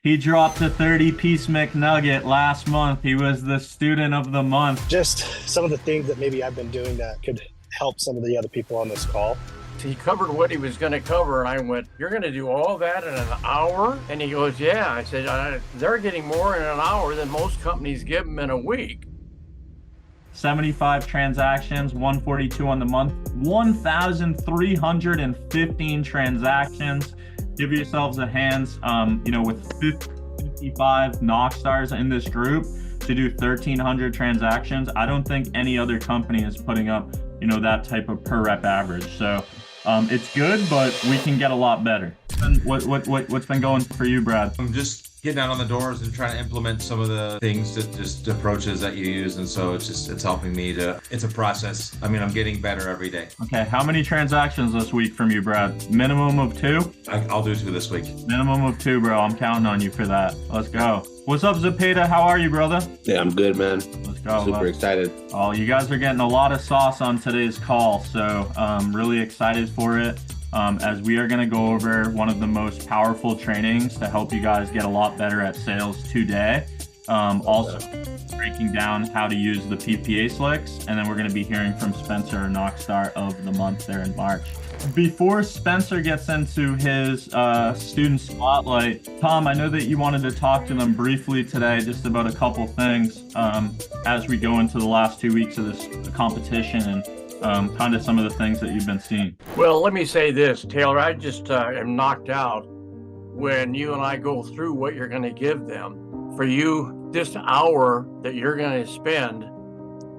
He dropped a 30-piece McNugget last month. He was the student of the month. Just some of the things that maybe I've been doing that could help some of the other people on this call. He covered what he was going to cover, and I went, "You're going to do all that in an hour?" And he goes, "Yeah." I said, "They're getting more in an hour than most companies give them in a week." 75 transactions, 142 on the month, 1,315 transactions. Give yourselves a hands, with 55 knock stars in this group to do 1,300 transactions. I don't think any other company is putting up, that type of per rep average. So it's good, but we can get a lot better. And what's been going for you, Brad? I'm just getting out on the doors and trying to implement some of the things that just approaches that you use. And so it's helping me it's a process. I mean, I'm getting better every day. Okay. How many transactions this week from you, Brad? Minimum of 2? I'll do 2 this week. Minimum of 2, bro. I'm counting on you for that. Let's go. What's up, Zepeda? How are you, brother? Yeah, I'm good, man. Let's go. Super excited. Oh, you guys are getting a lot of sauce on today's call. So really excited for it. As we are going to go over one of the most powerful trainings to help you guys get a lot better at sales today. Also breaking down how to use the PPA slicks, and then we're going to be hearing from Spencer, Knockstar of the month there in March. Before Spencer gets into his student spotlight, Tom, I know that you wanted to talk to them briefly today just about a couple things as we go into the last 2 weeks of this competition and kind of some of the things that you've been seeing. Well, let me say this, Taylor. I just am knocked out when you and I go through what you're going to give them. For you, this hour that you're going to spend,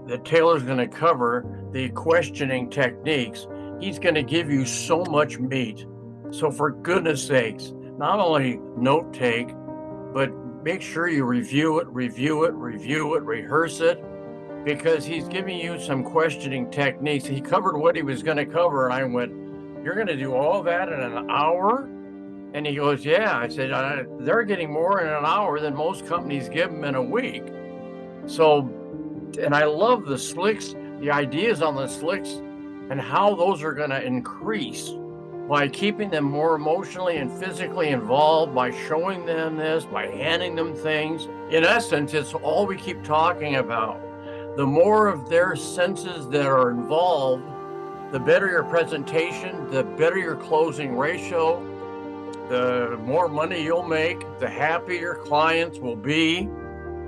that Taylor's going to cover the questioning techniques. He's going to give you so much meat. So for goodness sakes, not only note take, but make sure you review it, rehearse it, because he's giving you some questioning techniques. He covered what he was going to cover, and I went, "You're going to do all that in an hour?" And he goes, "Yeah." I said, "They're getting more in an hour than most companies give them in a week." So, and I love the slicks, the ideas on the slicks, and how those are going to increase by keeping them more emotionally and physically involved, by showing them this, by handing them things. In essence, it's all we keep talking about. The more of their senses that are involved, the better your presentation, the better your closing ratio, the more money you'll make, the happier your clients will be.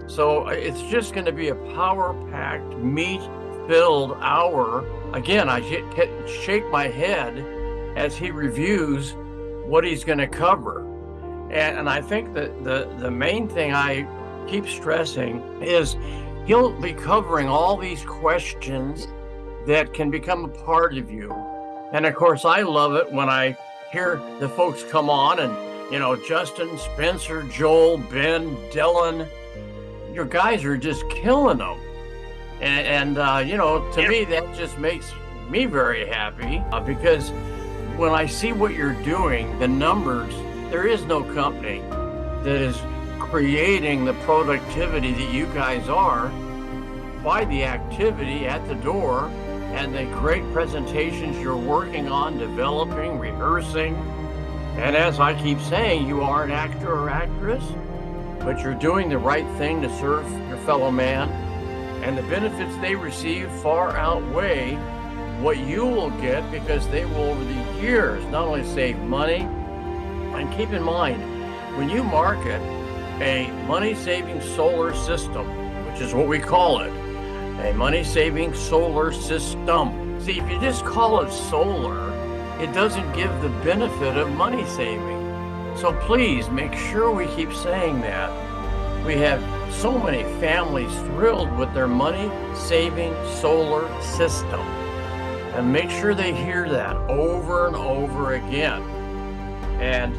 So it's just going to be a power-packed, meat-filled hour. Again, I shake my head as he reviews what he's going to cover. And I think that the main thing I keep stressing is he'll be covering all these questions that can become a part of you. And of course, I love it when I hear the folks come on and, Justin, Spencer, Joel, Ben, Dylan, your guys are just killing them. And to me, that just makes me very happy because when I see what you're doing, the numbers, there is no company that is creating the productivity that you guys are by the activity at the door and the great presentations you're working on, developing, rehearsing. And as I keep saying, you are an actor or actress, but you're doing the right thing to serve your fellow man. And the benefits they receive far outweigh what you will get because they will, over the years, not only save money, and keep in mind, when you market a money-saving solar system, which is what we call it, a money-saving solar system. See, if you just call it solar, it doesn't give the benefit of money saving. So please make sure we keep saying that. We have so many families thrilled with their money-saving solar system. And make sure they hear that over and over again. And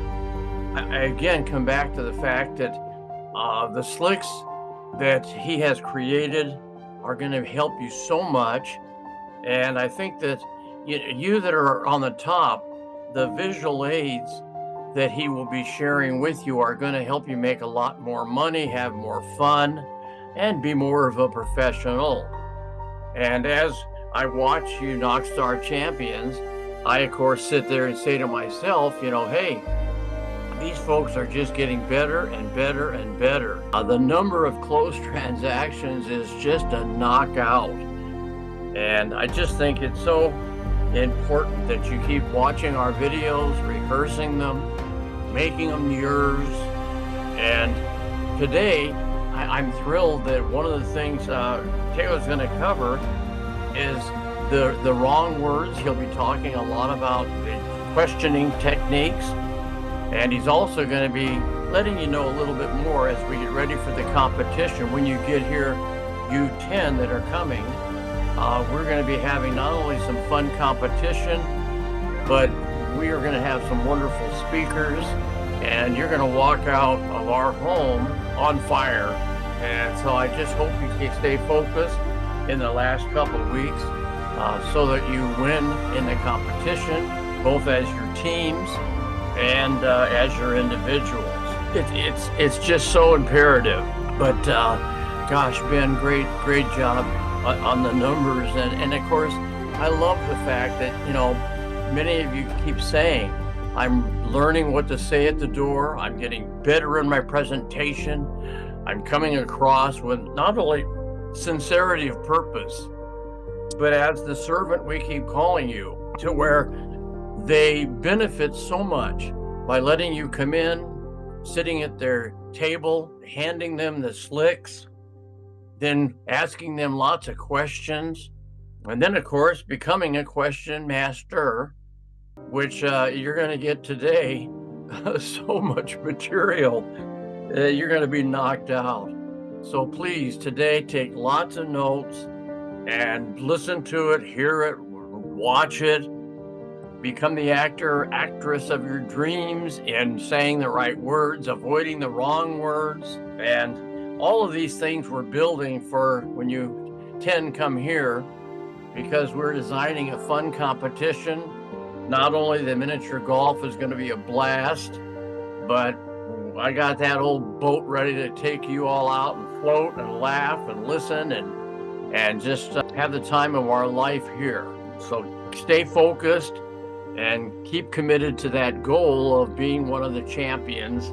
I again come back to the fact that the slicks that he has created are going to help you so much. And I think that you that are on the top, the visual aids that he will be sharing with you are going to help you make a lot more money, have more fun, and be more of a professional. And as I watch you Knockstar champions, I of course sit there and say to myself, hey, these folks are just getting better and better and better. The number of closed transactions is just a knockout. And I just think it's so important that you keep watching our videos, rehearsing them, making them yours. And today, I'm thrilled that one of the things Taylor's going to cover is the wrong words. He'll be talking a lot about the questioning techniques. And he's also going to be letting you know a little bit more as we get ready for the competition. When you get here, you 10 that are coming, we're going to be having not only some fun competition, but we are going to have some wonderful speakers, and you're going to walk out of our home on fire. And so I just hope you can stay focused in the last couple of weeks so that you win in the competition, both as your teams and as your individuals. It's just so imperative. But gosh, Ben, great job on the numbers. And of course, I love the fact that, you know, many of you keep saying, I'm learning what to say at the door. I'm getting better in my presentation. I'm coming across with not only sincerity of purpose, but as the servant we keep calling you, to where they benefit so much by letting you come in, sitting at their table, handing them the slicks, then asking them lots of questions, and then, of course, becoming a question master, which you're going to get today. So much material. You're going to be knocked out. So please, today, take lots of notes and listen to it, hear it, watch it. Become the actor or actress of your dreams in saying the right words, avoiding the wrong words. And all of these things we're building for when you 10 come here, because we're designing a fun competition. Not only the miniature golf is going to be a blast, but I got that old boat ready to take you all out and float and laugh and listen and just have the time of our life here. So stay focused and keep committed to that goal of being one of the champions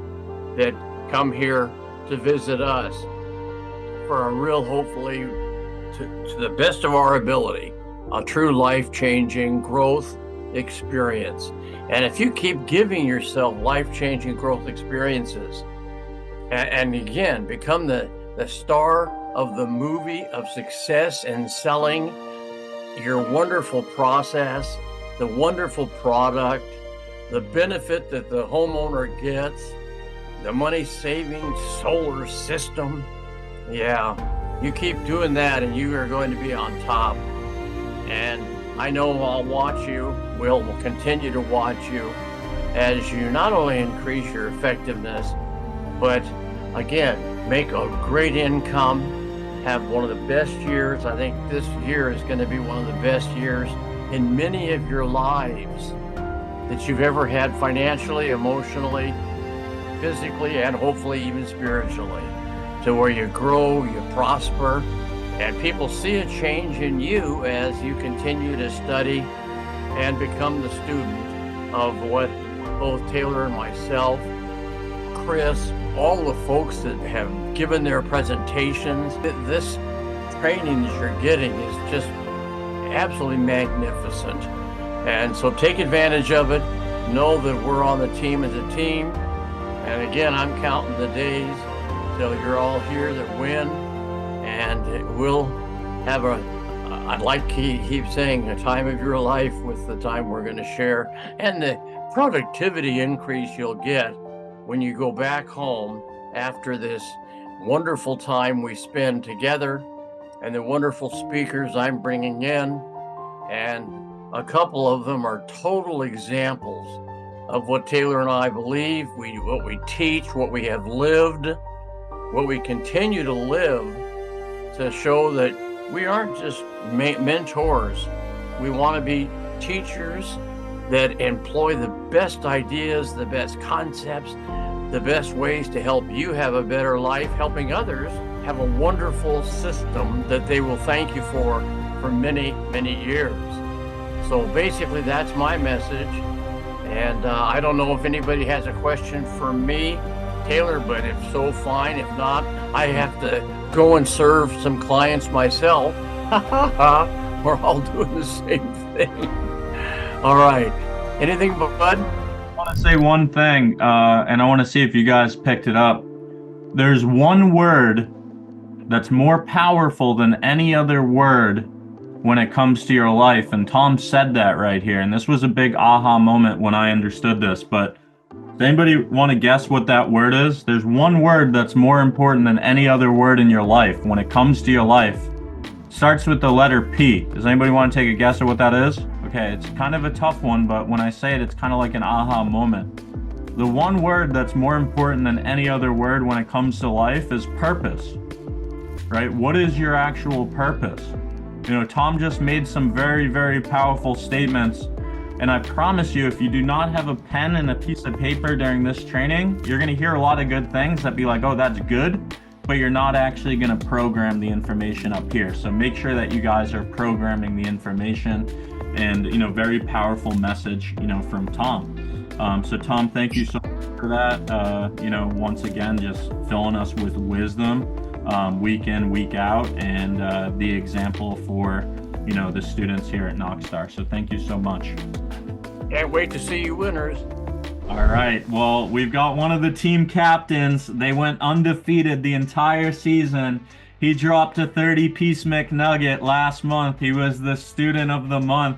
that come here to visit us for a real, hopefully, to the best of our ability, a true life-changing growth experience. And if you keep giving yourself life-changing growth experiences, and again, become the star of the movie of success and selling your wonderful process, the wonderful product, the benefit that the homeowner gets, the money-saving solar system. Yeah, you keep doing that and you are going to be on top. And I know I'll watch you, we'll continue to watch you as you not only increase your effectiveness, but again, make a great income, have one of the best years. I think this year is going to be one of the best years in many of your lives that you've ever had, financially, emotionally, physically, and hopefully even spiritually, to where you grow, you prosper, and people see a change in you as you continue to study and become the student of what both Taylor and myself, Chris, all the folks that have given their presentations. This training that you're getting is just absolutely magnificent. And so take advantage of it. Know that we're on the team as a team. And again, I'm counting the days till you're all here that win. And we'll have I'd like to keep saying, a time of your life with the time we're going to share, and the productivity increase you'll get when you go back home after this wonderful time we spend together, and the wonderful speakers I'm bringing in. And a couple of them are total examples of what Taylor and I believe, what we teach, what we have lived, what we continue to live, to show that we aren't just mentors. We want to be teachers that employ the best ideas, the best concepts, the best ways to help you have a better life, helping others have a wonderful system that they will thank you for many, many years. So basically, that's my message. And I don't know if anybody has a question for me, Taylor, but if so, fine. If not, I have to go and serve some clients myself. We're all doing the same thing. All right. Anything, Bud? I want to say one thing, and I want to see if you guys picked it up. There's one word that's more powerful than any other word when it comes to your life. And Tom said that right here. And this was a big aha moment when I understood this. But does anybody want to guess what that word is? There's one word that's more important than any other word in your life when it comes to your life. It starts with the letter P. Does anybody want to take a guess at what that is? Okay, it's kind of a tough one, but when I say it, it's kind of like an aha moment. The one word that's more important than any other word when it comes to life is purpose, right? What is your actual purpose? You know, Tom just made some very, very powerful statements. And I promise you, if you do not have a pen and a piece of paper during this training, you're going to hear a lot of good things that be like, oh, that's good, but you're not actually going to program the information up here. So make sure that you guys are programming the information. And, you know, very powerful message, you know, from Tom. So Tom, thank you so much for that. You know, once again, just filling us with wisdom. Week in, week out, and the example for, you know, the students here at Knockstar. So thank you so much. Can't wait to see you winners. All right. Well, we've got one of the team captains. They went undefeated the entire season. He dropped a 30-piece McNugget last month. He was the student of the month.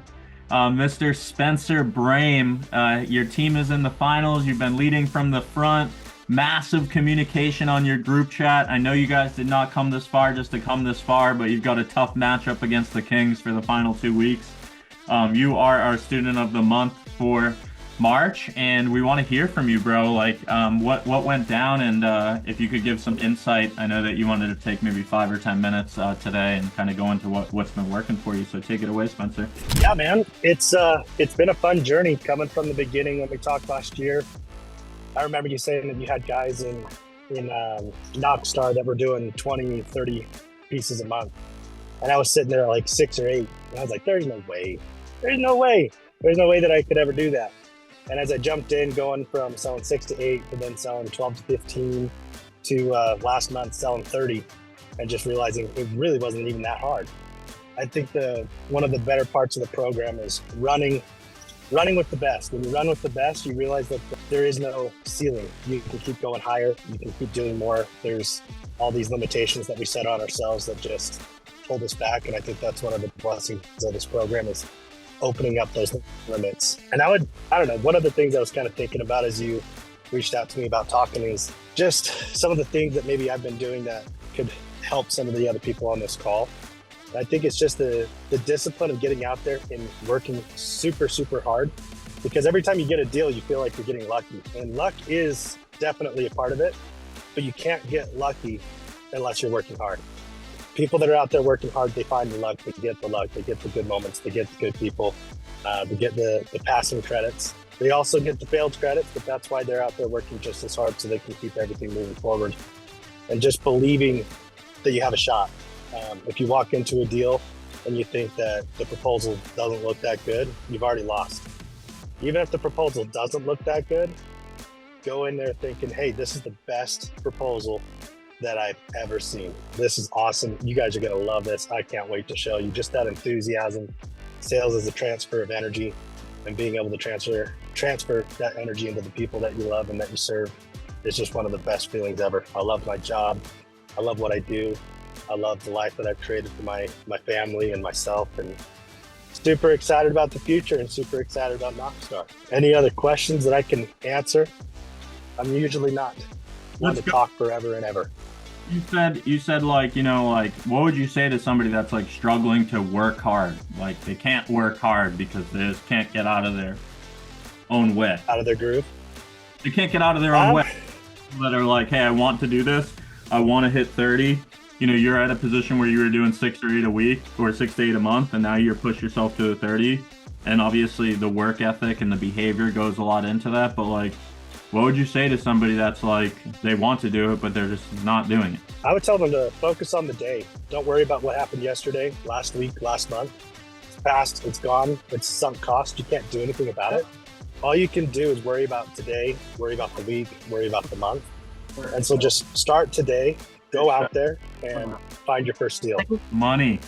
Mr. Spencer Brame, your team is in the finals. You've been leading from the front. Massive communication on your group chat. I know you guys did not come this far just to come this far, but you've got a tough matchup against the Kings for the final 2 weeks. You are our student of the month for March, and we want to hear from you, bro. Like, what went down, and if you could give some insight. I know that you wanted to take maybe 5 or 10 minutes today and kind of go into what's been working for you. So take it away, Spencer. Yeah, man, it's been a fun journey coming from the beginning when we talked last year. I remember you saying that you had guys in Knockstar that were doing 20, 30 pieces a month. And I was sitting there like 6 or 8. And I was like, there's no way. There's no way that I could ever do that. And as I jumped in, going from selling 6 to 8 to then selling 12 to 15 to last month selling 30, and just realizing it really wasn't even that hard. I think one of the better parts of the program is running with the best. When you run with the best, you realize that there is no ceiling. You can keep going higher. You can keep doing more. There's all these limitations that we set on ourselves that just hold us back. And I think that's one of the blessings of this program is opening up those limits. And I don't know, one of the things I was kind of thinking about as you reached out to me about talking is just some of the things that maybe I've been doing that could help some of the other people on this call. I think it's just the discipline of getting out there and working super, super hard, because every time you get a deal, you feel like you're getting lucky. And luck is definitely a part of it, but you can't get lucky unless you're working hard. People that are out there working hard, they find the luck, they get the luck, they get the good moments, they get the good people, they get the passing credits. They also get the failed credits, but that's why they're out there working just as hard so they can keep everything moving forward. And just believing that you have a shot. If you walk into a deal and you think that the proposal doesn't look that good, you've already lost. Even if the proposal doesn't look that good, go in there thinking, hey, this is the best proposal that I've ever seen. This is awesome. You guys are going to love this. I can't wait to show you. Just that enthusiasm. Sales is a transfer of energy, and being able to transfer that energy into the people that you love and that you serve is just one of the best feelings ever. I love my job. I love what I do. I love the life that I've created for my family and myself, and super excited about the future and super excited about Knockstar. Any other questions that I can answer? I'm usually not one to talk forever and ever. You said like, you know, like, what would you say to somebody that's like struggling to work hard? Like they can't work hard because they just can't get out of their own way. Out of their groove? They can't get out of their own way. That are like, hey, I want to do this. I want to hit 30. You know, you're at a position where you were doing 6 or 8 a week or 6 to 8 a month, and now you're push yourself to the 30. And obviously the work ethic and the behavior goes a lot into that. But like, what would you say to somebody that's like, they want to do it, but they're just not doing it? I would tell them to focus on the day. Don't worry about what happened yesterday, last week, last month. It's past, it's gone, it's sunk cost. You can't do anything about it. all you can do is worry about today, worry about the week, worry about the month. And so just start today, go out there and find your first deal. Money.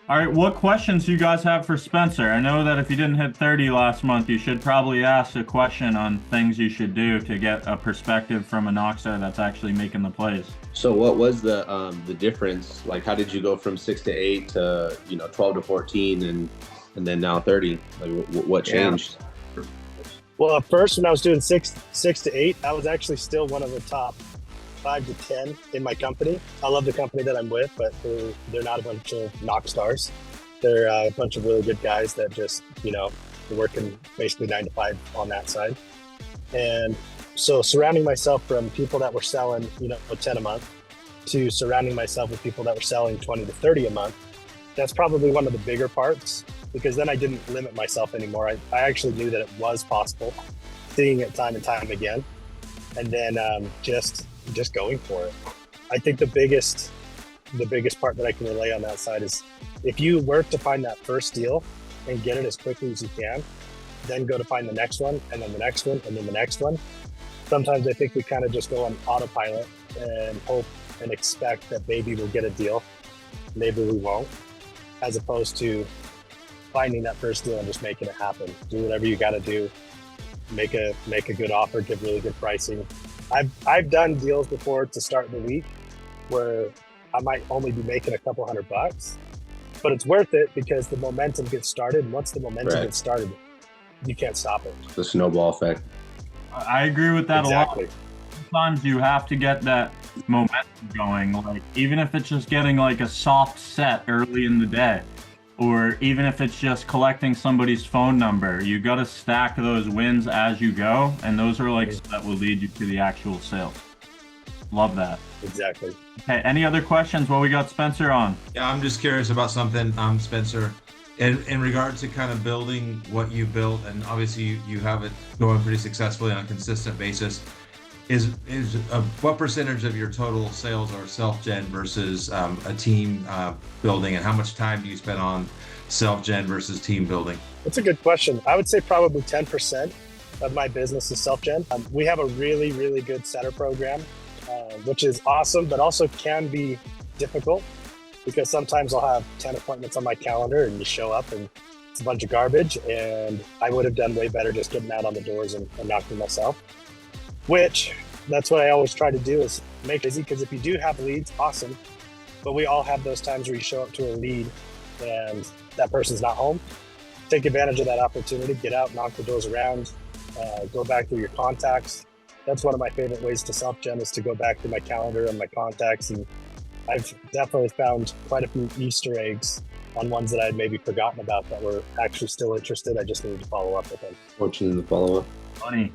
All right, what questions do you guys have for Spencer? I know that if you didn't hit 30 last month, you should probably ask a question on things you should do to get a perspective from a Knoxstar that's actually making the plays. So what was the difference? Like, how did you go from 6 to 8 to 12 to 14 and then now 30? Like, what changed? Yeah. Well, at first when I was doing 6 to 8, I was actually still one of the top 5 to 10 in my company. I love the company that I'm with, but they're not a bunch of Knoxstars. They're a bunch of really good guys that just, they're working basically 9 to 5 on that side. And so surrounding myself from people that were selling, 10 a month to surrounding myself with people that were selling 20 to 30 a month, that's probably one of the bigger parts, because then I didn't limit myself anymore. I actually knew that it was possible, seeing it time and time again. And then just going for it. I think the biggest part that I can relay on that side is if you work to find that first deal and get it as quickly as you can, then go to find the next one and then the next one and then the next one. Sometimes I think we kind of just go on autopilot and hope and expect that maybe we'll get a deal. Maybe we won't, as opposed to finding that first deal and just making it happen. Do whatever you got to do. Make a good offer, give really good pricing. I've done deals before to start the week where I might only be making a couple $100, but it's worth it because the momentum gets started. And once the momentum gets started, you can't stop it. The snowball effect. I agree with that exactly. a lot. Sometimes you have to get that momentum going, like even if it's just getting like a soft set early in the day, or even if it's just collecting somebody's phone number, you got to stack those wins as you go. And those are like that will lead you to the actual sales. Love that. Exactly. Okay. Any other questions while we got Spencer on? Yeah, I'm just curious about something, Spencer. In regards to kind of building what you built, and obviously you have it going pretty successfully on a consistent basis, is what percentage of your total sales are self-gen versus a team building, and how much time do you spend on self-gen versus team building? That's a good question. I would say probably 10% of my business is self-gen. We have a really, really good setter program, which is awesome, but also can be difficult because sometimes I'll have 10 appointments on my calendar and you show up and it's a bunch of garbage, and I would have done way better just getting out on the doors and knocking myself. Which, that's what I always try to do, is make it easy, because if you do have leads, awesome. But we all have those times where you show up to a lead and that person's not home. Take advantage of that opportunity, get out, knock the doors around, go back through your contacts. That's one of my favorite ways to self-gen, is to go back through my calendar and my contacts. And I've definitely found quite a few Easter eggs on ones that I'd maybe forgotten about that were actually still interested. I just needed to follow up with them. Fortunate to follow up. Funny.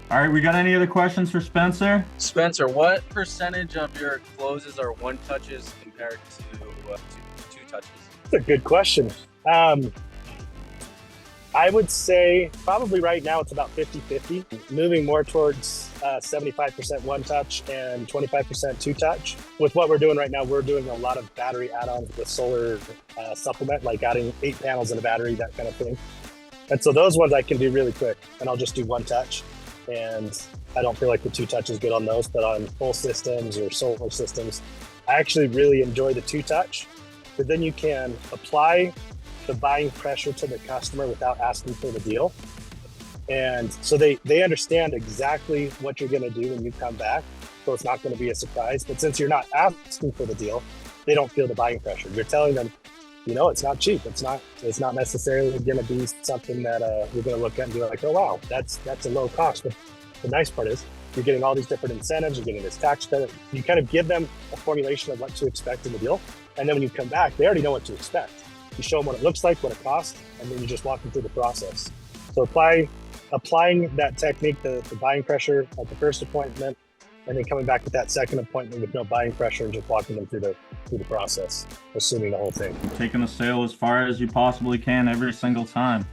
All right, we got any other questions for Spencer? Spencer, what percentage of your closes are one touches compared to two touches? That's a good question. I would say probably right now it's about 50-50, moving more towards 75% one touch and 25% two touch. With what we're doing right now, we're doing a lot of battery add-ons with solar supplement, like adding 8 panels in a battery, that kind of thing. And so those ones I can do really quick, and I'll just do one touch. And I don't feel like the two touch is good on those, but on full systems or solar systems, I actually really enjoy the two touch, but then you can apply the buying pressure to the customer without asking for the deal. And so they understand exactly what you're going to do when you come back. So it's not going to be a surprise, but since you're not asking for the deal, they don't feel the buying pressure. You're telling them, it's not cheap. It's not necessarily going to be something that you're going to look at and be like, oh, wow, that's a low cost. But the nice part is you're getting all these different incentives. You're getting this tax credit. You kind of give them a formulation of what to expect in the deal. And then when you come back, they already know what to expect. You show them what it looks like, what it costs, and then you just walk them through the process. So applying that technique, the buying pressure at the first appointment, and then coming back with that second appointment with no buying pressure and just walking them through the process, assuming the whole thing. Taking the sale as far as you possibly can every single time.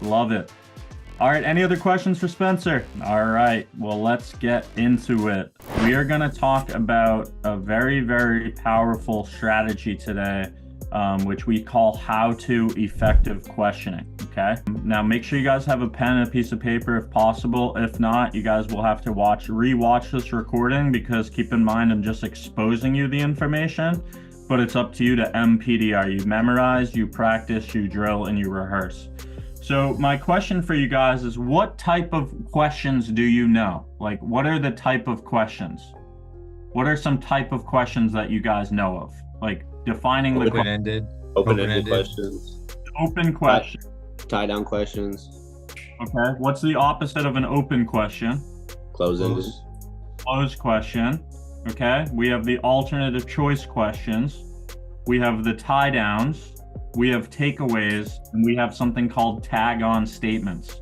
Love it. All right, any other questions for Spencer? All right, well, let's get into it. We are going to talk about a very, very powerful strategy today, which we call how-to effective questioning. okay? Now make sure you guys have a pen and a piece of paper if possible. If not, you guys will have to re-watch this recording, because keep in mind, I'm just exposing you the information, but it's up to you to MPDR. You memorize, you practice, you drill, and you rehearse. So my question for you guys is, what type of questions do you know? Like, what are the type of questions? What are some type of questions that you guys know of? Like defining the Open-ended. Open-ended questions. open question. Tie-down questions. Okay. What's the opposite of an open question? Close-ended. Closed question. Okay. We have the alternative choice questions. We have the tie downs. We have takeaways, and we have something called tag-on statements.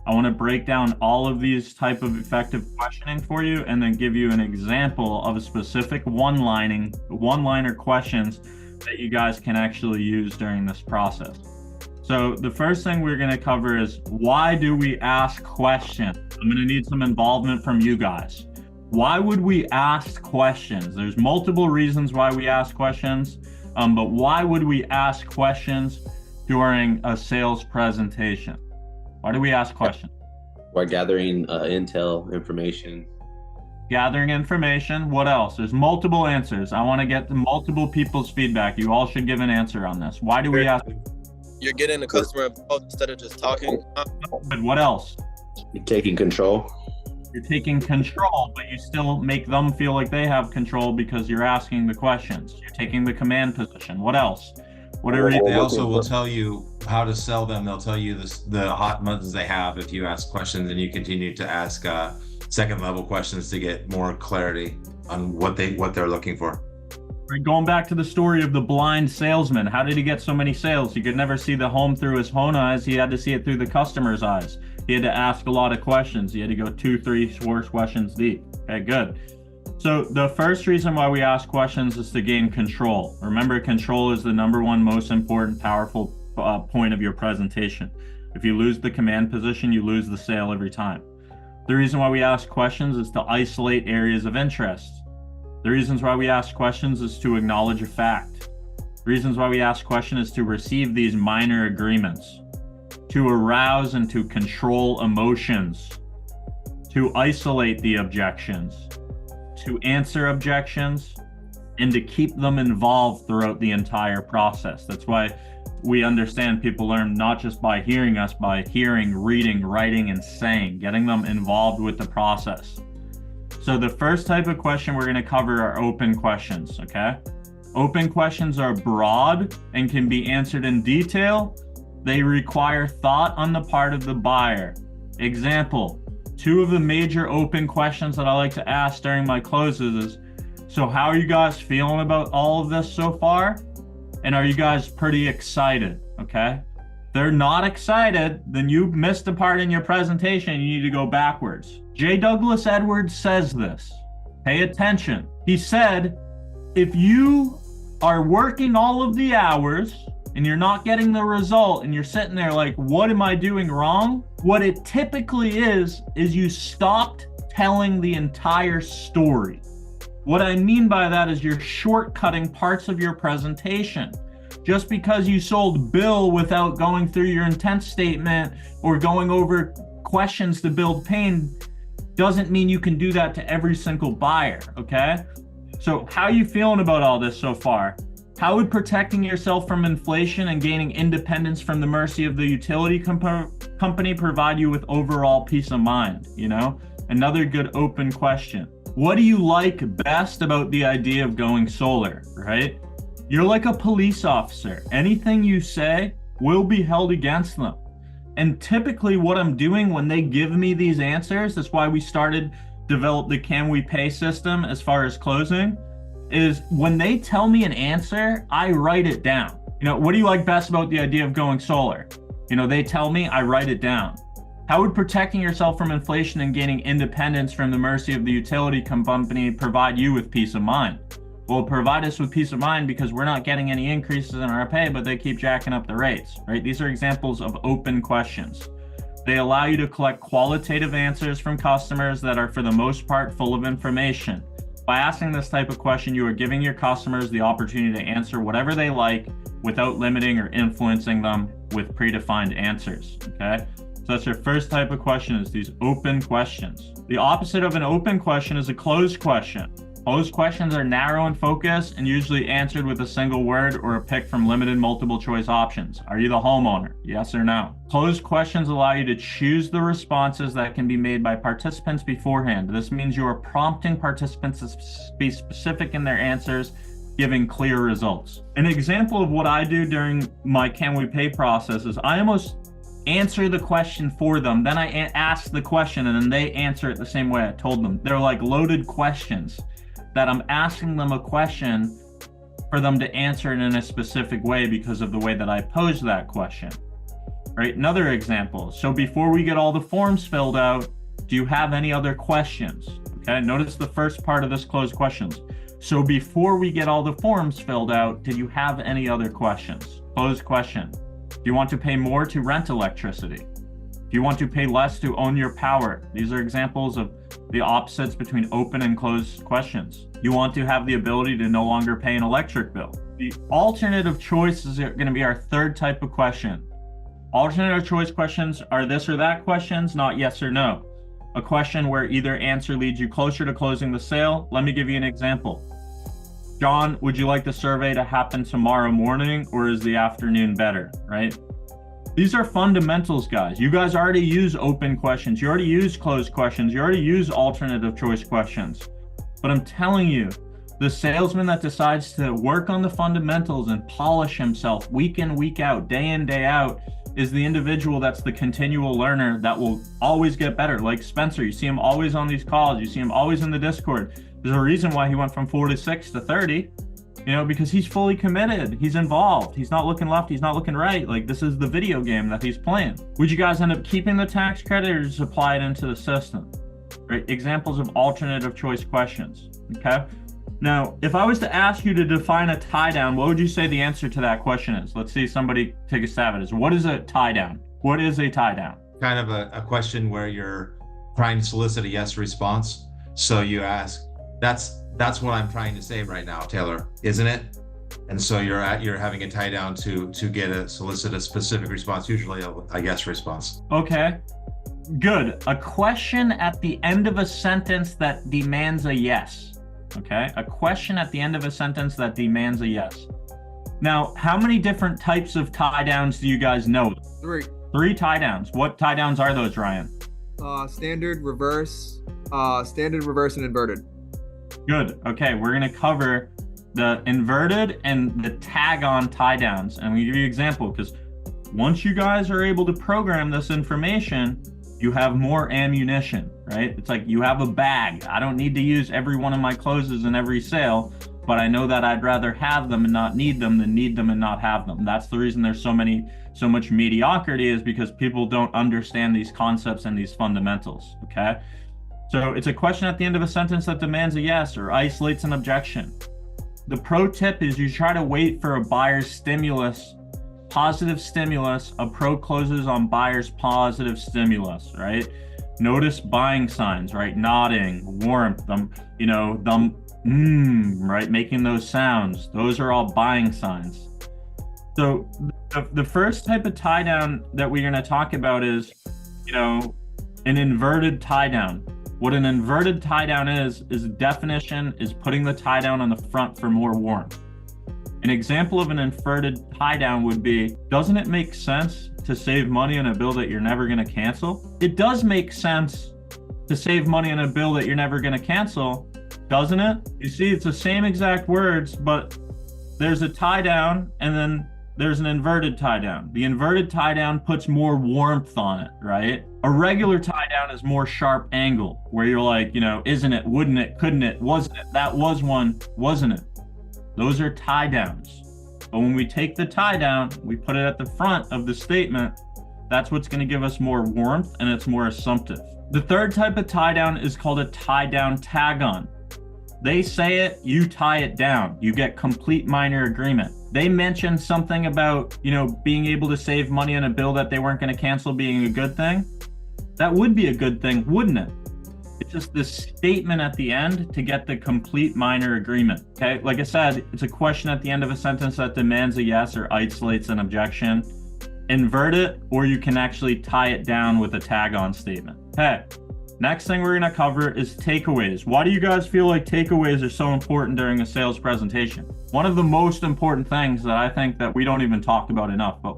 I want to break down all of these type of effective questioning for you, and then give you an example of a specific one-liner questions that you guys can actually use during this process. So the first thing we're going to cover is, why do we ask questions? I'm going to need some involvement from you guys. Why would we ask questions? There's multiple reasons why we ask questions, but why would we ask questions during a sales presentation? Why do we ask questions? We're gathering intel information. Gathering information. What else? There's multiple answers. I want to get the multiple people's feedback. You all should give an answer on this. Why do we ask? You're getting the customer involved instead of just talking. But what else? You're taking control. You're taking control, but you still make them feel like they have control because you're asking the questions. You're taking the command position. What else? They also will tell you how to sell them. They'll tell you the hot buttons they have if you ask questions, and you continue to ask second level questions to get more clarity on what they're looking for. Right, going back to the story of the blind salesman, how did he get so many sales? He could never see the home through his own eyes. He had to see it through the customer's eyes. He had to ask a lot of questions. He had to go 2-3 questions deep. Okay, good. So the first reason why we ask questions is to gain control. Remember, control is the number one most important, powerful point of your presentation. If you lose the command position, you lose the sale every time. The reason why we ask questions is to isolate areas of interest. The reasons why we ask questions is to acknowledge a fact. The reasons why we ask questions is to receive these minor agreements, to arouse and to control emotions, to isolate the objections, to answer objections, and to keep them involved throughout the entire process. That's why we understand people learn not just by hearing us, by hearing, reading, writing, and saying, getting them involved with the process. So the first type of question we're going to cover are open questions, okay? Open questions are broad and can be answered in detail. They require thought on the part of the buyer. Example, two of the major open questions that I like to ask during my closes is, so how are you guys feeling about all of this so far? And are you guys pretty excited? Okay. If they're not excited, then you missed a part in your presentation. You need to go backwards. J. Douglas Edwards says this. Pay attention. He said, if you are working all of the hours and you're not getting the result and you're sitting there like, what am I doing wrong? What it typically is you stopped telling the entire story. What I mean by that is you're shortcutting parts of your presentation. Just because you sold Bill without going through your intent statement or going over questions to build pain doesn't mean you can do that to every single buyer, okay? So how are you feeling about all this so far? How would protecting yourself from inflation and gaining independence from the mercy of the utility company provide you with overall peace of mind? You know, another good open question. What do you like best about the idea of going solar, right? You're like a police officer. Anything you say will be held against them. And typically what I'm doing when they give me these answers, that's why we develop the Can We Pay system as far as closing, is when they tell me an answer, I write it down. You know, what do you like best about the idea of going solar? You know, they tell me, I write it down. How would protecting yourself from inflation and gaining independence from the mercy of the utility company provide you with peace of mind? Well, provide us with peace of mind because we're not getting any increases in our pay, but they keep jacking up the rates, right? These are examples of open questions. They allow you to collect qualitative answers from customers that are, for the most part, full of information. By asking this type of question, you are giving your customers the opportunity to answer whatever they like without limiting or influencing them with predefined answers, okay? So that's your first type of question, is these open questions. The opposite of an open question is a closed question. Closed questions are narrow in focus and usually answered with a single word or a pick from limited multiple choice options. Are you the homeowner? Yes or no? Closed questions allow you to choose the responses that can be made by participants beforehand. This means you are prompting participants to be specific in their answers, giving clear results. An example of what I do during my Can We Pay process is I almost answer the question for them. Then I ask the question and then they answer it the same way I told them. They're like loaded questions that I'm asking them a question for them to answer it in a specific way because of the way that I posed that question, right? Another example. So before we get all the forms filled out, do you have any other questions? Okay, notice the first part of this closed questions. So before we get all the forms filled out, did you have any other questions? Closed question. Do you want to pay more to rent electricity? Do you want to pay less to own your power? These are examples of the opposites between open and closed questions. You want to have the ability to no longer pay an electric bill. The alternative choice is going to be our third type of question. Alternative choice questions are this or that questions, not yes or no. A question where either answer leads you closer to closing the sale. Let me give you an example. John, would you like the survey to happen tomorrow morning or is the afternoon better, right? These are fundamentals, guys. You guys already use open questions. You already use closed questions. You already use alternative choice questions. But I'm telling you, the salesman that decides to work on the fundamentals and polish himself week in, week out, day in, day out, is the individual that's the continual learner that will always get better. Like Spencer, you see him always on these calls. You see him always in the Discord. There's a reason why he went from 4 to 6 to 30. Because he's fully committed. He's involved. He's not looking left. He's not looking right. Like, this is the video game that he's playing. Would you guys end up keeping the tax credit or just apply it into the system? Right? Examples of alternative choice questions. Okay. Now, if I was to ask you to define a tie down, what would you say the answer to that question is? Let's see somebody take a stab at it. What is a tie down? What is a tie down? Kind of a question where you're trying to solicit a yes response. So you ask, that's what I'm trying to say right now, Taylor, isn't it? And so you're having a tie down to solicit a specific response, usually a yes response. Okay, good. A question at the end of a sentence that demands a yes. Okay, a question at the end of a sentence that demands a yes. Now, how many different types of tie downs do you guys know? 3. 3 tie downs. What tie downs are those, Ryan? Standard, reverse, and inverted. Good. Okay, we're going to cover the inverted and the tag-on tie downs. And we give you an example because once you guys are able to program this information, you have more ammunition, right? It's like you have a bag. I don't need to use every one of my closes in every sale, but I know that I'd rather have them and not need them than need them and not have them. That's the reason there's so much mediocrity, is because people don't understand these concepts and these fundamentals, okay? So it's a question at the end of a sentence that demands a yes or isolates an objection. The pro tip is you try to wait for a buyer's stimulus, positive stimulus. A pro closes on buyer's positive stimulus, right? Notice buying signs, right? Nodding, warmth, right? Making those sounds. Those are all buying signs. So the first type of tie down that we're going to talk about is, an inverted tie down. What an inverted tie down is definition is putting the tie down on the front for more warmth. An example of an inverted tie down would be, doesn't it make sense to save money on a bill that you're never going to cancel? It does make sense to save money on a bill that you're never going to cancel, doesn't it? You see, it's the same exact words, but there's a tie down and then there's an inverted tie down. The inverted tie down puts more warmth on it, right? A regular tie down is more sharp angle, where you're like, isn't it, wouldn't it, couldn't it, wasn't it, that was one, wasn't it? Those are tie downs. But when we take the tie down, we put it at the front of the statement, that's what's going to give us more warmth and it's more assumptive. The third type of tie down is called a tie down tag on. They say it, you tie it down. You get complete minor agreement. They mentioned something about, being able to save money on a bill that they weren't going to cancel being a good thing. That would be a good thing, wouldn't it? It's just the statement at the end to get the complete minor agreement. Okay, like I said, it's a question at the end of a sentence that demands a yes or isolates an objection. invert it, or you can actually tie it down with a tag on statement. Okay, next thing we're going to cover is takeaways. Why do you guys feel like takeaways are so important during a sales presentation? One of the most important things that I think that we don't even talk about enough, but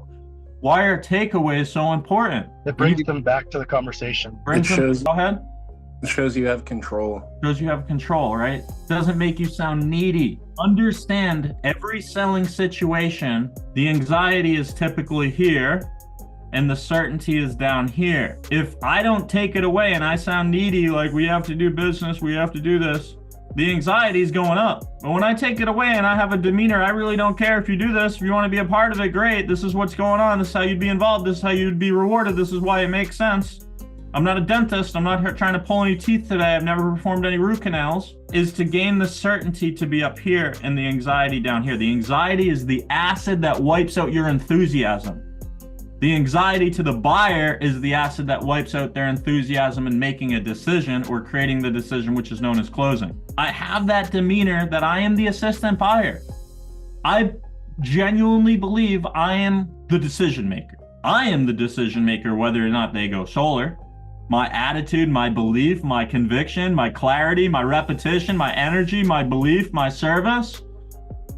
why are takeaways so important? It brings them back to the conversation. Go ahead. It shows you have control. Shows you have control, right? Doesn't make you sound needy. Understand every selling situation, the anxiety is typically here and the certainty is down here. If I don't take it away and I sound needy, like we have to do business, we have to do this, the anxiety is going up. But when I take it away and I have a demeanor, I really don't care if you do this, if you want to be a part of it, great. This is what's going on. This is how you'd be involved. This is how you'd be rewarded. This is why it makes sense. I'm not a dentist. I'm not trying to pull any teeth today. I've never performed any root canals. Is to gain the certainty to be up here and the anxiety down here. The anxiety is the acid that wipes out your enthusiasm. The anxiety to the buyer is the acid that wipes out their enthusiasm in making a decision or creating the decision, which is known as closing. I have that demeanor that I am the assistant buyer. I genuinely believe I am the decision maker. I am the decision maker whether or not they go solar. My attitude, my belief, my conviction, my clarity, my repetition, my energy, my belief, my service.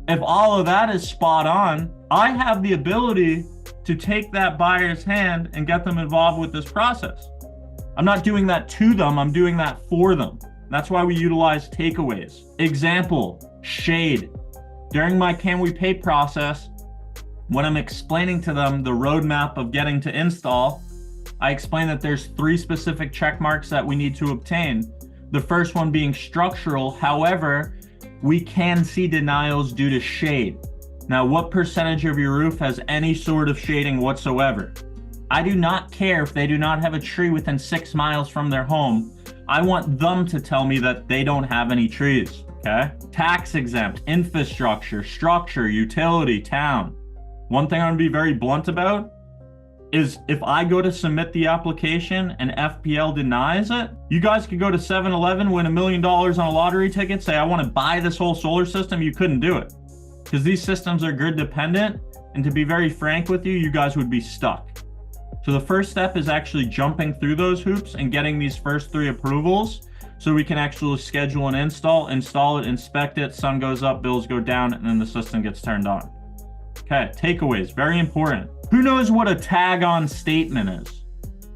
If all of that is spot on, I have the ability to take that buyer's hand and get them involved with this process. I'm not doing that to them, I'm doing that for them. That's why we utilize takeaways. Example, shade. During my Can We Pay process, when I'm explaining to them the roadmap of getting to install, I explain that there's 3 specific check marks that we need to obtain. The first one being structural. However, we can see denials due to shade. Now, what percentage of your roof has any sort of shading whatsoever? I do not care if they do not have a tree within 6 miles from their home. I want them to tell me that they don't have any trees, okay? Tax exempt, infrastructure, structure, utility, town. One thing I'm gonna be very blunt about is if I go to submit the application and FPL denies it, you guys could go to 7-Eleven, win $1 million on a lottery ticket, say, I want to buy this whole solar system. You couldn't do it because these systems are grid dependent. And to be very frank with you, you guys would be stuck. So the first step is actually jumping through those hoops and getting these first 3 approvals so we can actually schedule an install it, inspect it, sun goes up, bills go down, and then the system gets turned on. Okay, takeaways, very important. Who knows what a tag-on statement is?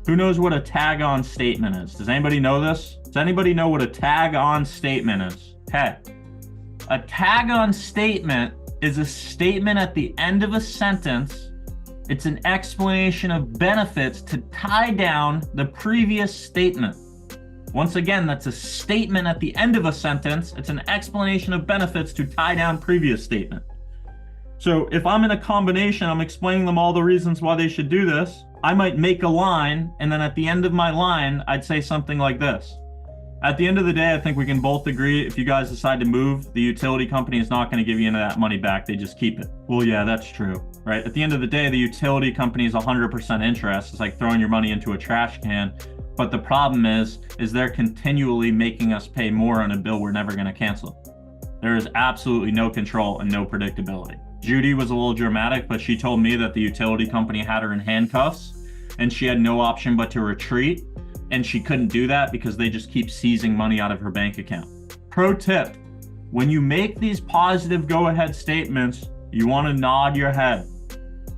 Who knows what a tag-on statement is? Does anybody know this? Does anybody know what a tag-on statement is? Okay. A tag-on statement is a statement at the end of a sentence. It's an explanation of benefits to tie down the previous statement. Once again, that's a statement at the end of a sentence. It's an explanation of benefits to tie down previous statement. So if I'm in a combination, I'm explaining them all the reasons why they should do this. I might make a line, and then at the end of my line, I'd say something like this. At the end of the day, I think we can both agree if you guys decide to move, the utility company is not going to give you any of that money back. They just keep it. Well, yeah, that's true, right? At the end of the day, the utility company is 100% interest. It's like throwing your money into a trash can. But the problem is they're continually making us pay more on a bill we're never going to cancel. There is absolutely no control and no predictability. Judy was a little dramatic, but she told me that the utility company had her in handcuffs and she had no option but to retreat. And she couldn't do that because they just keep seizing money out of her bank account. Pro tip, when you make these positive go-ahead statements, you want to nod your head.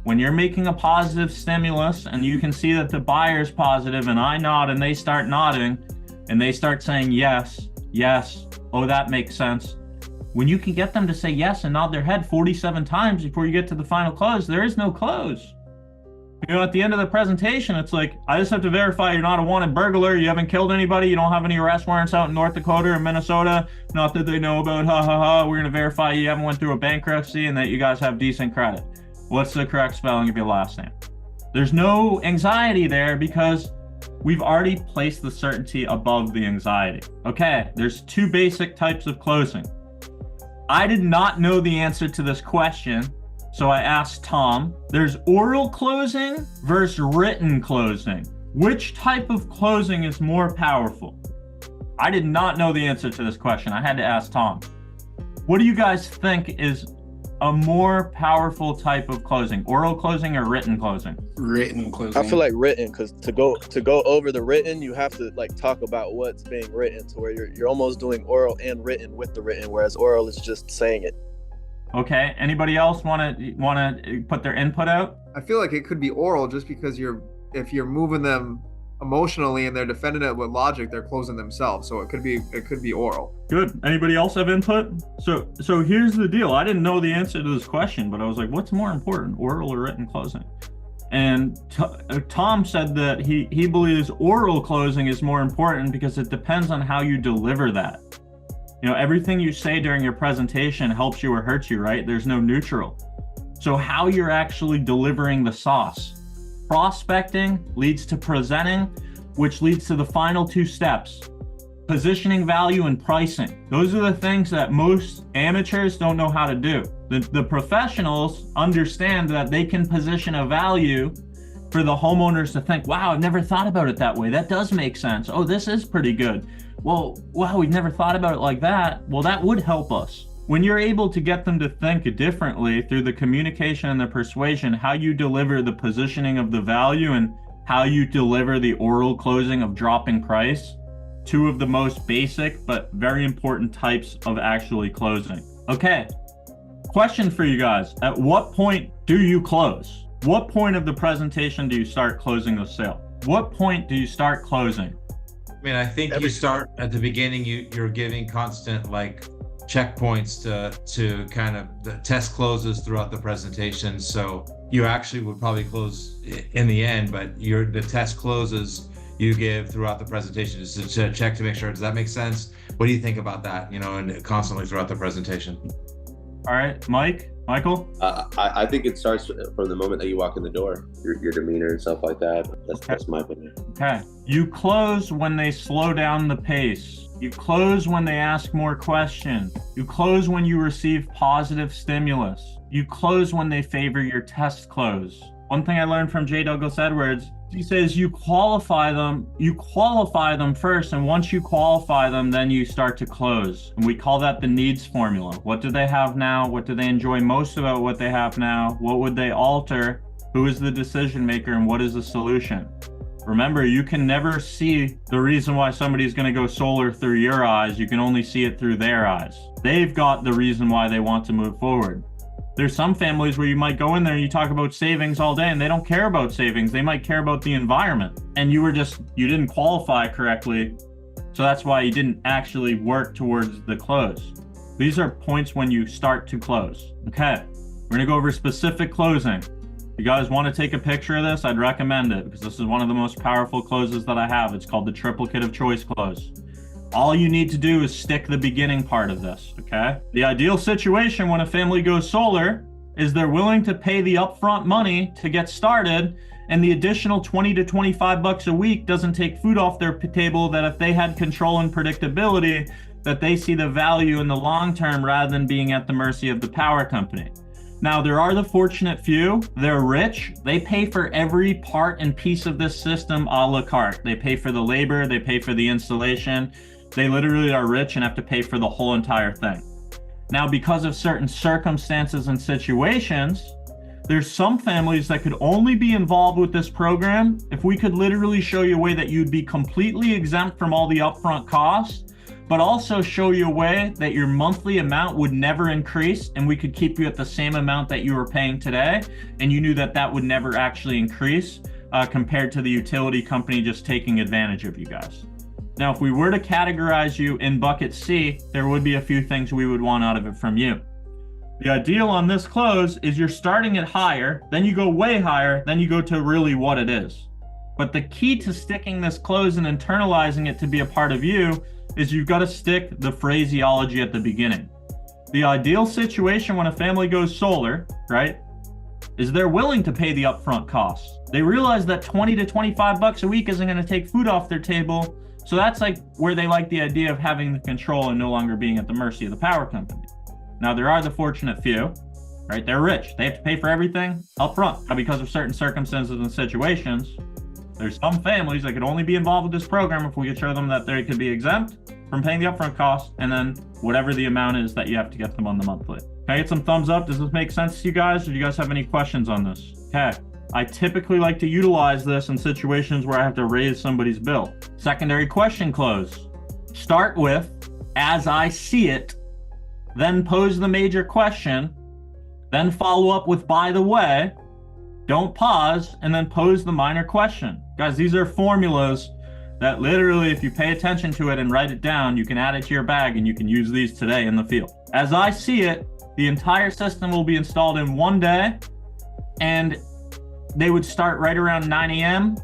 When you're making a positive stimulus and you can see that the buyer's positive and I nod and they start nodding and they start saying yes, yes, oh, that makes sense. When you can get them to say yes and nod their head 47 times before you get to the final close, there is no close. You know, at the end of the presentation, it's like, I just have to verify you're not a wanted burglar, you haven't killed anybody, you don't have any arrest warrants out in North Dakota or Minnesota, not that they know about, we're gonna verify you haven't went through a bankruptcy and that you guys have decent credit. What's the correct spelling of your last name? There's no anxiety there because we've already placed the certainty above the anxiety. Okay, there's 2 basic types of closing. I did not know the answer to this question, so I asked Tom. There's oral closing versus written closing. Which type of closing is more powerful? I did not know the answer to this question. I had to ask Tom. What do you guys think is a more powerful type of closing? Oral closing or written closing? Written closing. I feel like written, because to go over the written, you have to like talk about what's being written, to where you're almost doing oral and written with the written, whereas oral is just saying it. Okay. Anybody else want to put their input out? I feel like it could be oral, just because if you're moving them emotionally and they're defending it with logic, they're closing themselves. So it could be oral. Good. Anybody else have input? So here's the deal. I didn't know the answer to this question, but I was like, what's more important, oral or written closing? And Tom said that he believes oral closing is more important because it depends on how you deliver that. You know, everything you say during your presentation helps you or hurts you, right? There's no neutral. So how you're actually delivering the sauce. Prospecting leads to presenting, which leads to the final two steps: positioning, value, and pricing. Those are the things that most amateurs don't know how to do. The professionals understand that they can position a value for the homeowners to think, wow, I've never thought about it that way. That does make sense. Oh, this is pretty good. Well, wow, we've never thought about it like that. Well, that would help us. When you're able to get them to think differently through the communication and the persuasion, how you deliver the positioning of the value and how you deliver the oral closing of dropping price, two of the most basic but very important types of actually closing. Okay, question for you guys. At what point do you close? What point of the presentation do you start closing the sale? What point do you start closing? I mean, I think you start at the beginning. You're giving constant like checkpoints to kind of the test closes throughout the presentation. So you actually would probably close in the end, but the test closes you give throughout the presentation just to check to make sure. Does that make sense? What do you think about that? You know, and constantly throughout the presentation. All right, Michael? I think it starts from the moment that you walk in the door, your demeanor and stuff like that. That's my opinion. Okay. You close when they slow down the pace. You close when they ask more questions. You close when you receive positive stimulus. You close when they favor your test close. One thing I learned from J. Douglas Edwards, he says you qualify them first, and once you qualify them, then you start to close. And we call that the needs formula. What do they have now? What do they enjoy most about what they have now? What would they alter? Who is the decision maker, and what is the solution? Remember, you can never see the reason why somebody's going to go solar through your eyes. You can only see it through their eyes. They've got the reason why they want to move forward. There's some families where you might go in there and you talk about savings all day and they don't care about savings. They might care about the environment. And you didn't qualify correctly. So that's why you didn't actually work towards the close. These are points when you start to close. Okay, we're going to go over specific closing. If you guys want to take a picture of this, I'd recommend it because this is one of the most powerful closes that I have. It's called the Triplicate of Choice close. All you need to do is stick the beginning part of this, okay? The ideal situation when a family goes solar is they're willing to pay the upfront money to get started, and the additional 20 to 25 bucks a week doesn't take food off their table, that if they had control and predictability, that they see the value in the long term rather than being at the mercy of the power company. Now, there are the fortunate few. They're rich. They pay for every part and piece of this system a la carte. They pay for the labor. They pay for the installation. They literally are rich and have to pay for the whole entire thing. Now, because of certain circumstances and situations, there's some families that could only be involved with this program if we could literally show you a way that you'd be completely exempt from all the upfront costs, but also show you a way that your monthly amount would never increase, and we could keep you at the same amount that you were paying today, and you knew that that would never actually increase compared to the utility company just taking advantage of you guys. Now, if we were to categorize you in bucket C, there would be a few things we would want out of it from you. The ideal on this close is you're starting it higher, then you go way higher, then you go to really what it is. But the key to sticking this close and internalizing it to be a part of you is you've got to stick the phraseology at the beginning. The ideal situation when a family goes solar, right, is they're willing to pay the upfront costs. They realize that 20 to 25 bucks a week isn't going to take food off their table. So that's like where they like the idea of having the control and no longer being at the mercy of the power company. Now, there are the fortunate few, right? They're rich. They have to pay for everything upfront. Now, because of certain circumstances and situations, there's some families that could only be involved with this program if we could show them that they could be exempt from paying the upfront cost, and then whatever the amount is that you have to get them on the monthly. Can I get some thumbs up? Does this make sense to you guys? Or do you guys have any questions on this? Okay. I typically like to utilize this in situations where I have to raise somebody's bill. Secondary question close. Start with, as I see it, then pose the major question, then follow up with, by the way, don't pause, and then pose the minor question. Guys, these are formulas that literally, if you pay attention to it and write it down, you can add it to your bag and you can use these today in the field. As I see it, the entire system will be installed in one day, and they would start right around 9 a.m.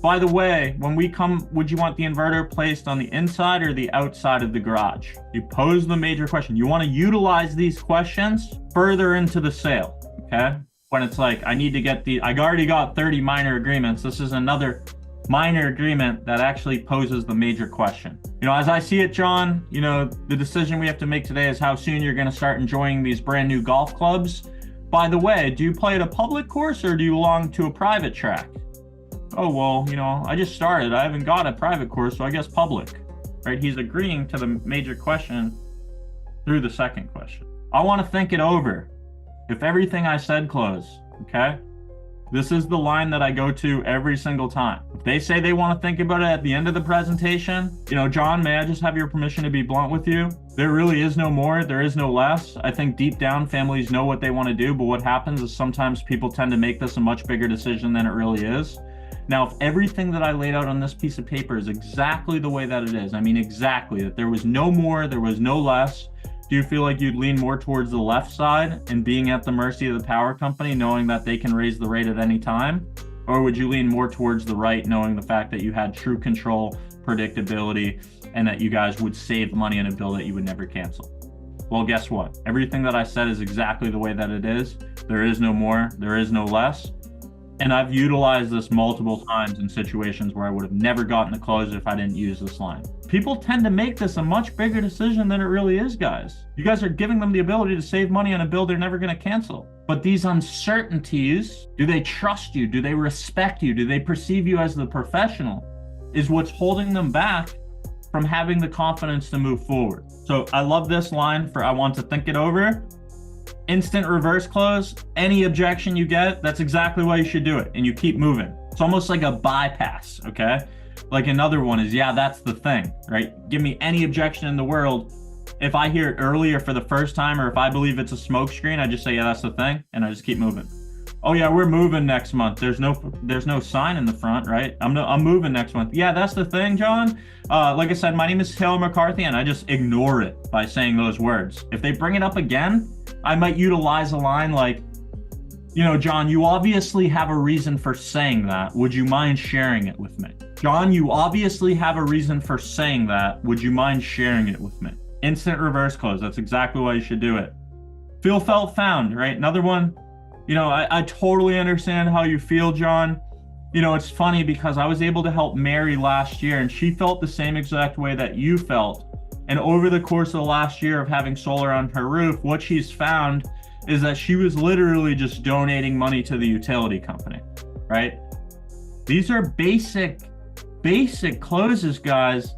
By the way, when we come, would you want the inverter placed on the inside or the outside of the garage? You pose the major question. You want to utilize these questions further into the sale, okay? When it's like, I need to get I already got 30 minor agreements. This is another minor agreement that actually poses the major question. You know, as I see it, John, you know, the decision we have to make today is how soon you're going to start enjoying these brand new golf clubs. By the way, do you play at a public course or do you belong to a private track? Oh, well, you know, I just started. I haven't got a private course, so I guess public, right? He's agreeing to the major question through the second question. I want to think it over. If everything I said close, okay? This is the line that I go to every single time. If they say they want to think about it at the end of the presentation, you know, John, may I just have your permission to be blunt with you? There really is no more, there is no less. I think deep down families know what they want to do, but what happens is sometimes people tend to make this a much bigger decision than it really is. Now, if everything that I laid out on this piece of paper is exactly the way that it is, I mean exactly, that there was no more, there was no less, do you feel like you'd lean more towards the left side and being at the mercy of the power company, knowing that they can raise the rate at any time? Or would you lean more towards the right, knowing the fact that you had true control, predictability, and that you guys would save money in a bill that you would never cancel? Well, guess what? Everything that I said is exactly the way that it is. There is no more, there is no less. And I've utilized this multiple times in situations where I would have never gotten a close if I didn't use this line. People tend to make this a much bigger decision than it really is, guys. You guys are giving them the ability to save money on a bill they're never going to cancel. But these uncertainties, do they trust you? Do they respect you? Do they perceive you as the professional? Is what's holding them back from having the confidence to move forward. So I love this line for I want to think it over. Instant reverse close, any objection you get, that's exactly why you should do it. And you keep moving. It's almost like a bypass, okay? Like another one is, yeah, that's the thing, right? Give me any objection in the world. If I hear it early or for the first time, or if I believe it's a smoke screen, I just say, yeah, that's the thing. And I just keep moving. Oh yeah, we're moving next month. There's no sign in the front, right? I'm moving next month. Yeah, that's the thing, John. Like I said, my name is Taylor McCarthy, and I just ignore it by saying those words. If they bring it up again, I might utilize a line like, you know, John, you obviously have a reason for saying that. Would you mind sharing it with me? John, you obviously have a reason for saying that. Would you mind sharing it with me? Instant reverse close. That's exactly why you should do it. Feel, felt, found, right? Another one. You know, I totally understand how you feel, John. You know, it's funny because I was able to help Mary last year and she felt the same exact way that you felt. And over the course of the last year of having solar on her roof, what she's found is that she was literally just donating money to the utility company, right? These are basic closes, guys.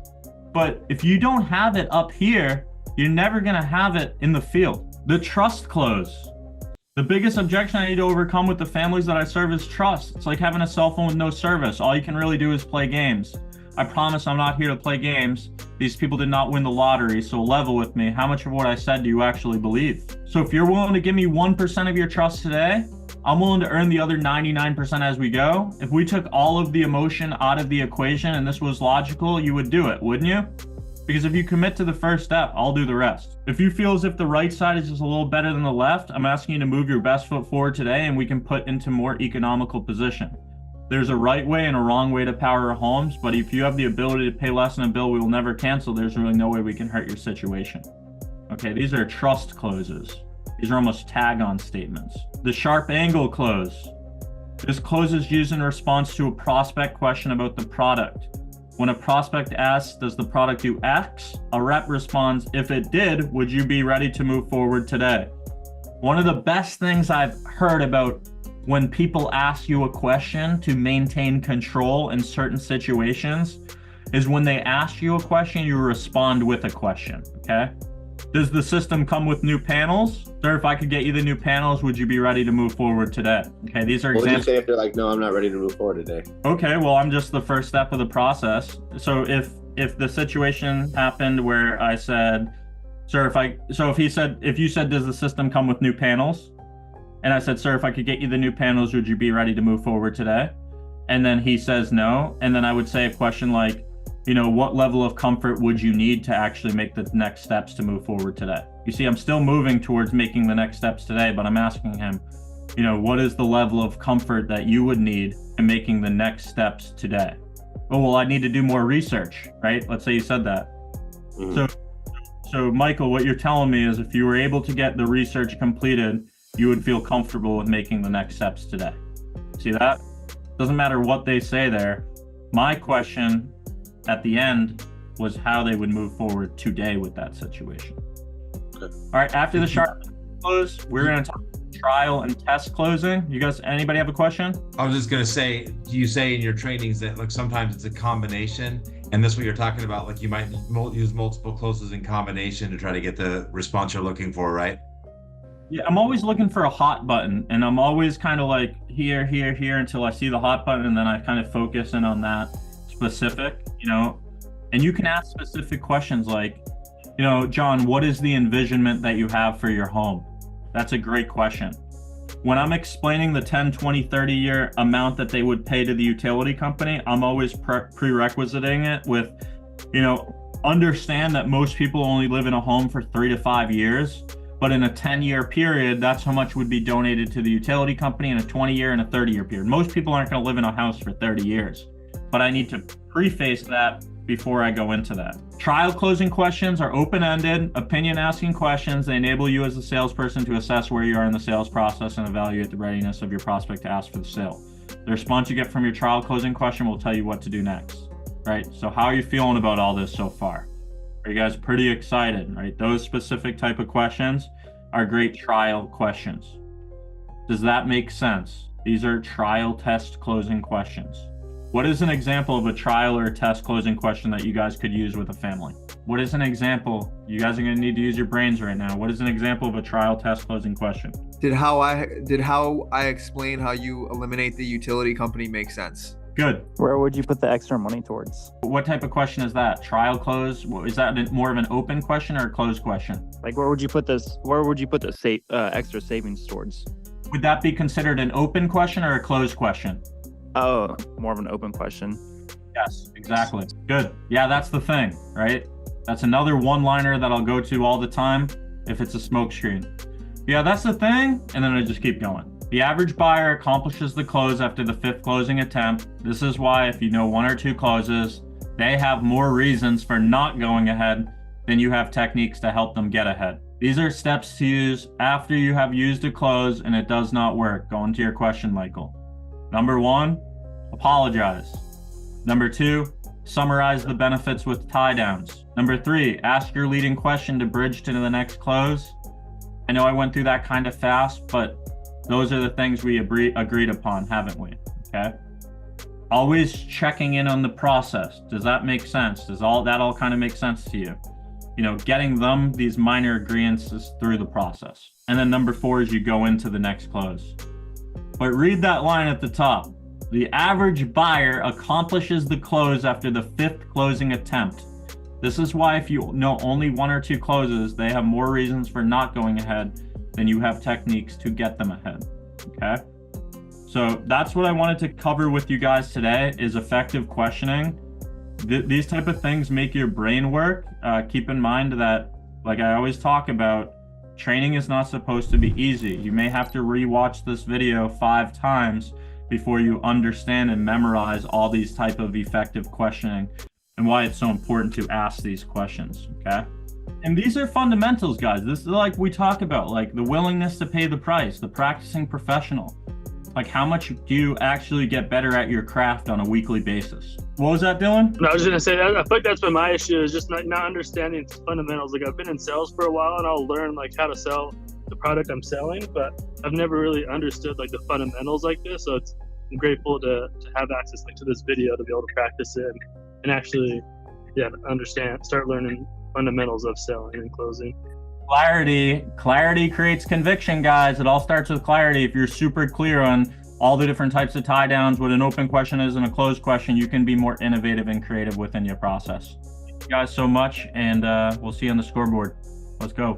But if you don't have it up here, you're never gonna have it in the field. The trust close. The biggest objection I need to overcome with the families that I serve is trust. It's like having a cell phone with no service. All you can really do is play games. I promise I'm not here to play games. These people did not win the lottery, so level with me. How much of what I said do you actually believe? So if you're willing to give me 1% of your trust today, I'm willing to earn the other 99% as we go. If we took all of the emotion out of the equation and this was logical, you would do it, wouldn't you? Because if you commit to the first step, I'll do the rest. If you feel as if the right side is just a little better than the left, I'm asking you to move your best foot forward today and we can put into more economical position. There's a right way and a wrong way to power our homes, but if you have the ability to pay less on a bill we will never cancel, there's really no way we can hurt your situation. Okay, these are trust closes. These are almost tag-on statements. The sharp angle close. This close is used in response to a prospect question about the product. When a prospect asks, does the product do X? A rep responds, if it did, would you be ready to move forward today? One of the best things I've heard about when people ask you a question to maintain control in certain situations is when they ask you a question, you respond with a question, okay? Does the system come with new panels? Sir, if I could get you the new panels, would you be ready to move forward today? Okay, these are What would you examples. say if they're like, no, I'm not ready to move forward today? Okay, well, I'm just the first step of the process. So if the situation happened where I said, sir, if you said, does the system come with new panels? And I said, sir, if I could get you the new panels, would you be ready to move forward today? And then he says no. And then I would say a question like, what level of comfort would you need to actually make the next steps to move forward today? You see, I'm still moving towards making the next steps today, but I'm asking him, what is the level of comfort that you would need in making the next steps today? Oh, well, I need to do more research, right? Let's say you said that. Mhm. So Michael, what you're telling me is if you were able to get the research completed, you would feel comfortable with making the next steps today. See that? Doesn't matter what they say there. My question at the end was how they would move forward today with that situation. Okay. All right, after the sharp close, we're going to talk trial and test closing. You guys, anybody have a question? I was just gonna say, you say in your trainings that like sometimes it's a combination, and this is what you're talking about. Like you might use multiple closes in combination to try to get the response you're looking for, right? Yeah, I'm always looking for a hot button, and I'm always kind of like here until I see the hot button, and then I kind of focus in on that specific, and you can ask specific questions like, John, what is the envisionment that you have for your home? That's a great question. When I'm explaining the 10, 20, 30 year amount that they would pay to the utility company, I'm always prerequisiting it with, understand that most people only live in a home for 3 to 5 years. But in a 10-year period, that's how much would be donated to the utility company in a 20-year and a 30-year period. Most people aren't going to live in a house for 30 years. But I need to preface that before I go into that. Trial closing questions are open-ended, opinion-asking questions. They enable you as a salesperson to assess where you are in the sales process and evaluate the readiness of your prospect to ask for the sale. The response you get from your trial closing question will tell you what to do next, right? So how are you feeling about all this so far? Are you guys pretty excited, right? Those specific type of questions are great trial questions. Does that make sense? These are trial test closing questions. What is an example of a trial or test closing question that you guys could use with a family? What is an example? You guys are going to need to use your brains right now. What is an example of a trial test closing question? Did how I explain how you eliminate the utility company make sense? Good. Where would you put the extra money towards? What type of question is that? Trial close? Is that more of an open question or a closed question? Like, where would you put this? Where would you put the extra savings towards? Would that be considered an open question or a closed question? Oh, more of an open question. Yes, exactly. Good. Yeah, that's the thing, right? That's another one-liner that I'll go to all the time if it's a smokescreen. Yeah, that's the thing, and then I just keep going. The average buyer accomplishes the close after the 5th closing attempt. This is why if you know 1 or 2 closes, they have more reasons for not going ahead than you have techniques to help them get ahead. These are steps to use after you have used a close and it does not work. Going to your question, Michael. Number 1, apologize. Number 2, summarize the benefits with tie downs. Number 3, ask your leading question to bridge to the next close. I know I went through that kind of fast, but those are the things we agreed upon, haven't we? Okay. Always checking in on the process. Does that make sense? Does that all kind of make sense to you? Getting them these minor agreements through the process. And then number 4 is you go into the next close. But read that line at the top. The average buyer accomplishes the close after the 5th closing attempt. This is why if you know only 1 or 2 closes, they have more reasons for not going ahead than you have techniques to get them ahead. Okay. So that's what I wanted to cover with you guys today is effective questioning. These type of things make your brain work. Keep in mind that, like I always talk about, training is not supposed to be easy. You may have to rewatch this video 5 times before you understand and memorize all these type of effective questioning and why it's so important to ask these questions, okay? And these are fundamentals, guys. This is like we talk about, like the willingness to pay the price, the practicing professional. Like how much do you actually get better at your craft on a weekly basis? What was that, Dylan? No, I was going to say that I think that's been my issue is just not understanding fundamentals. Like I've been in sales for a while and I'll learn like how to sell the product I'm selling, but I've never really understood like the fundamentals like this. So I'm grateful to have access like to this video to be able to practice it and actually, understand, start learning fundamentals of selling and closing. Clarity creates conviction, guys. It all starts with clarity. If you're super clear on all the different types of tie downs, what an open question is and a closed question, you can be more innovative and creative within your process. Thank you guys so much, and we'll see you on the scoreboard. Let's go.